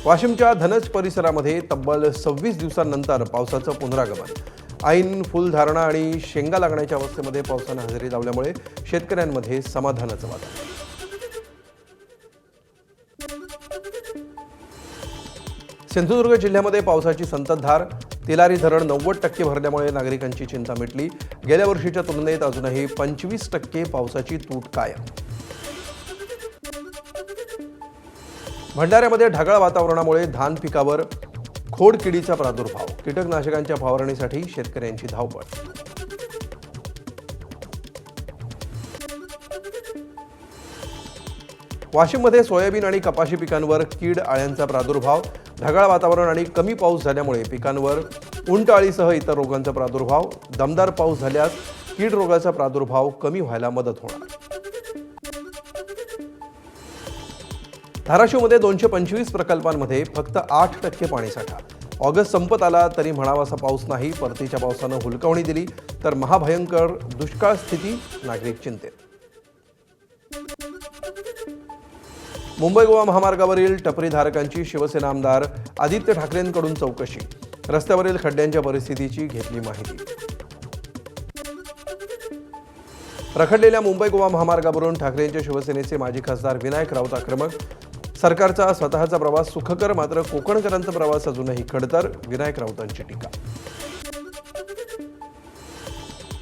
वाशिमच्या धनज परिसरामध्ये तब्बल 26 दिवसांनंतर पावसाचं पुनरागमन। ऐन फुलधारणा आणि शेंगा लागण्याच्या अवस्थेमध्ये पावसाने हजेरी लावल्यामुळे शेतकऱ्यांमध्ये समाधानाचं वातावरण। सिंधुदुर्ग जिल्ह्यामध्ये पावसाची संततधार। तिलारी धरण 90% भरल्यामुळे नागरिकांची चिंता मिटली। गेल्या वर्षीच्या तुलनेत अजूनही 25% पावसाची तूट कायम। भंडाऱ्यामध्ये ढगाळ वातावरणामुळे धान पिकावर खोडकिडीचा प्रादुर्भाव। कीटकनाशकांच्या फवारणीसाठी शेतकऱ्यांची धावपळ। वाशिममध्ये सोयाबीन आणि कपाशी पिकांवर कीड आळ्यांचा प्रादुर्भाव। ढगाळ वातावरण आणि कमी पाऊस झाल्यामुळे पिकांवर उंटअळीसह इतर रोगांचा प्रादुर्भाव। दमदार पाऊस झाल्यास कीड रोगाचा प्रादुर्भाव कमी व्हायला मदत होणार। धाराशिवमध्ये 225 प्रकल्पांमध्ये फक्त 8% पाणीसाठा। ऑगस्ट संपत आला तरी म्हणावासा पाऊस नाही। परतीच्या पावसानं हुलकावणी दिली तर महाभयंकर दुष्काळ स्थिती, नागरिक चिंतेत। मुंबई गोवा महामार्गावरील टपरीधारकांची शिवसेना आमदार आदित्य ठाकरेंकडून चौकशी। रस्त्यावरील खड्ड्यांच्या परिस्थितीची घेतली माहिती। रखडलेल्या मुंबई गोवा महामार्गावरून ठाकरेंच्या शिवसेनेचे माजी खासदार विनायक राऊत आक्रमक। सरकारचा स्वतःचा प्रवास सुखकर, मात्र कोकणकरांचा प्रवास अजूनही खडतर, विनायक राऊतांची टीका।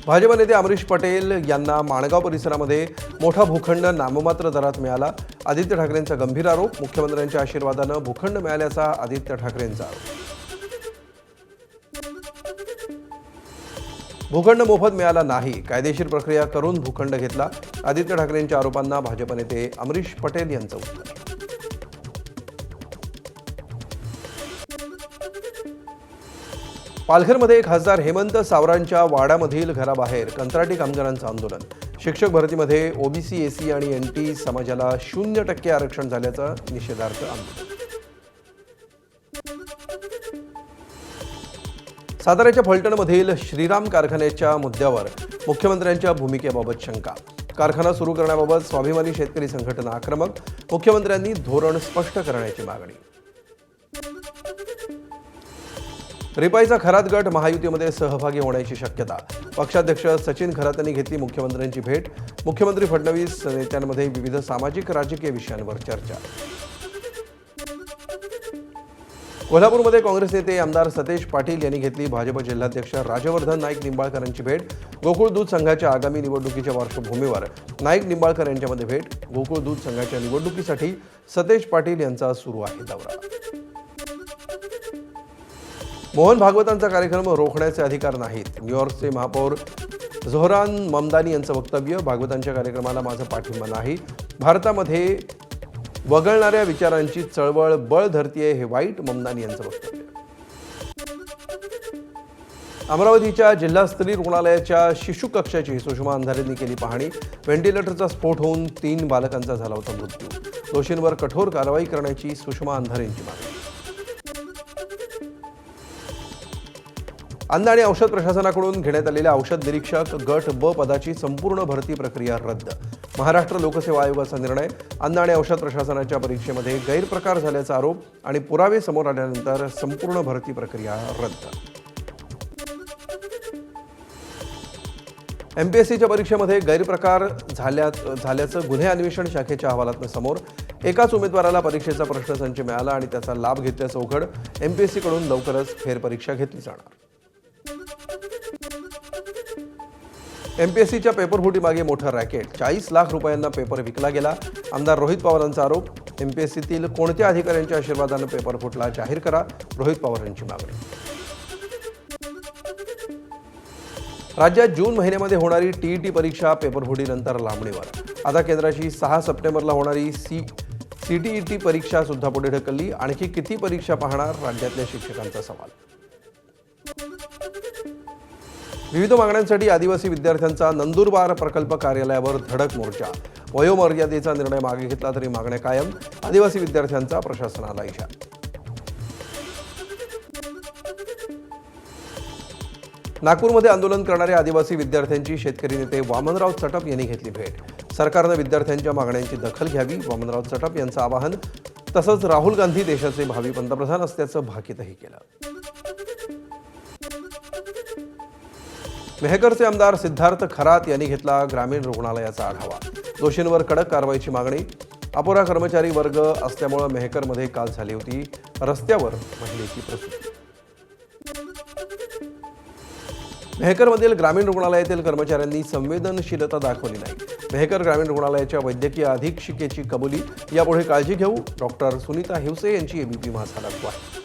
भाजप नेते अमरीश पटेल यांना माणगाव परिसरामध्ये मोठा भूखंड नाममात्र दरात मिळाला। आदित्य ठाकरेंचा गंभीर आरोप। मुख्यमंत्र्यांच्या आशीर्वादानं भूखंड मिळाल्याचा आदित्य ठाकरेंचा आरोप। भूखंड मोफत मिळाला नाही, कायदेशीर प्रक्रिया करून भूखंड घेतला। आदित्य ठाकरेंच्या आरोपांना भाजप नेते अमरीश पटेल यांचं उत्तर। पालघरमध्ये खासदार हेमंत सावरांच्या वाड्यामधील घराबाहेर कंत्राटी कामगारांचं आंदोलन। शिक्षक भरतीमध्ये ओबीसी, एसी आणि एनटी समाजाला 0% आरक्षण झाल्याचं निषेधार्थ आंदोलन। साताऱ्याच्या फलटणमधील श्रीराम कारखान्याच्या मुद्द्यावर मुख्यमंत्र्यांच्या भूमिकेबाबत शंका। कारखाना सुरू करण्याबाबत स्वाभिमानी शेतकरी संघटना आक्रमक। मुख्यमंत्र्यांनी धोरण स्पष्ट करण्याची मागणी। रिपाईचा खरात गट महायुतीमध्ये सहभागी होण्याची शक्यता। पक्षाध्यक्ष सचिन खरात यांनी घेतली मुख्यमंत्र्यांची भेट। मुख्यमंत्री फडणवीस नेत्यांमध्ये विविध सामाजिक राजकीय विषयांवर चर्चा। कोल्हापूरमध्ये काँग्रेस नेते आमदार सतेज पाटील यांनी घेतली भाजप जिल्हाध्यक्ष राजवर्धन नाईक निंबाळकरांची भेट। गोकुळ दूध संघाच्या आगामी निवडणुकीच्या पार्श्वभूमीवर नाईक निंबाळकर यांच्यामध्ये भेट। गोकुळ दूध संघाच्या निवडणुकीसाठी सतेज पाटील यांचा सुरू आहे दौरा। मोहन भागवतांचा कार्यक्रम रोखण्याचे अधिकार नाहीत। न्यूयॉर्कचे महापौर झोहरान ममदानी यांचं वक्तव्य। भागवतांच्या कार्यक्रमाला माझा पाठिंबा नाही। भारतामध्ये वगळणाऱ्या विचारांची चळवळ बळ धरतीये, हे वाईट, ममदानी यांचं वक्तव्य। अमरावतीच्या जिल्हास्तरीय रुग्णालयाच्या शिशु कक्षाची सुषमा अंधारेंनी केली पाहणी। व्हेंटिलेटरचा स्फोट होऊन 3 बालकांचा झाला होता मृत्यू। दोषींवर कठोर कारवाई करण्याची सुषमा अंधारेंची मागणी। अन्न आणि औषध प्रशासनाकडून घेण्यात आलेल्या औषध निरीक्षक गट ब पदाची संपूर्ण भरती प्रक्रिया रद्द। महाराष्ट्र लोकसेवा आयोगाचा निर्णय। अन्न आणि औषध प्रशासनाच्या परीक्षेमध्ये गैरप्रकार झाल्याचा आरोप आणि पुरावे समोर आल्यानंतर संपूर्ण भरती प्रक्रिया रद्द। एमपीएससीच्या परीक्षेमध्ये गैरप्रकार झाल्याचं गुन्हे अन्वेषण शाखेच्या अहवालातून समोर। एकाच उमेदवाराला परीक्षेचा प्रश्नसंच मिळाला आणि त्याचा लाभ घेतल्याचं उघड। एमपीएससीकडून लवकरच फेरपरीक्षा घेतली जाणार। एमपीएससीच्या पेपरफुटीमागे मोठं रॅकेट। 40 लाख रुपयांना पेपर विकला गेला। आमदार रोहित पवारांचा आरोप। एमपीएससीतील कोणत्या अधिकाऱ्यांच्या आशीर्वादानं पेपर फुटला जाहीर करा, रोहित पवारांची मागणी। राज्यात जून महिन्यामध्ये होणारी टीईटी परीक्षा पेपरफुटीनंतर लांबणीवर। आता केंद्राची 6 सप्टेंबरला होणारी सीटीईटी परीक्षा सुद्धा पुढे ढकलली। आणखी किती परीक्षा पाहणार, राज्यातल्या शिक्षकांचा सवाल। विविध मागण्यांसाठी आदिवासी विद्यार्थ्यांचा नंदुरबार प्रकल्प कार्यालयावर धडक मोर्चा। वयोमर्यादेचा निर्णय मागे घेतला तरी मागण्या कायम। आदिवासी विद्यार्थ्यांचा प्रशासनाला इशारा। नागपूरमध्ये आंदोलन करणाऱ्या आदिवासी विद्यार्थ्यांची शेतकरी नेते वामनराव चटप यांनी घेतली भेट। सरकारने विद्यार्थ्यांच्या मागण्यांची दखल घ्यावी, वामनराव चटप यांचं आवाहन। तसंच राहुल गांधी देशाचे भावी पंतप्रधान असल्याचं भाकीतही केलं. मेहकरचे आमदार सिद्धार्थ खरात यांनी घेतला ग्रामीण रुग्णालयाचा आढावा. दोषींवर कडक कारवाईची मागणी. अपुरा कर्मचारी वर्ग असल्यामुळे मेहकरमध्ये काल झाली होती रस्त्यावर महिलेची प्रसूती. मेहकरमधील ग्रामीण रुग्णालयातील कर्मचाऱ्यांनी संवेदनशीलता दाखवली नाही. मेहकर ग्रामीण रुग्णालयाच्या वैद्यकीय अधीक्षिकेची कबुली. यापुढे काळजी घेऊ. डॉक्टर सुनीता हिवसे यांची एबीपी माझा ग्वाही.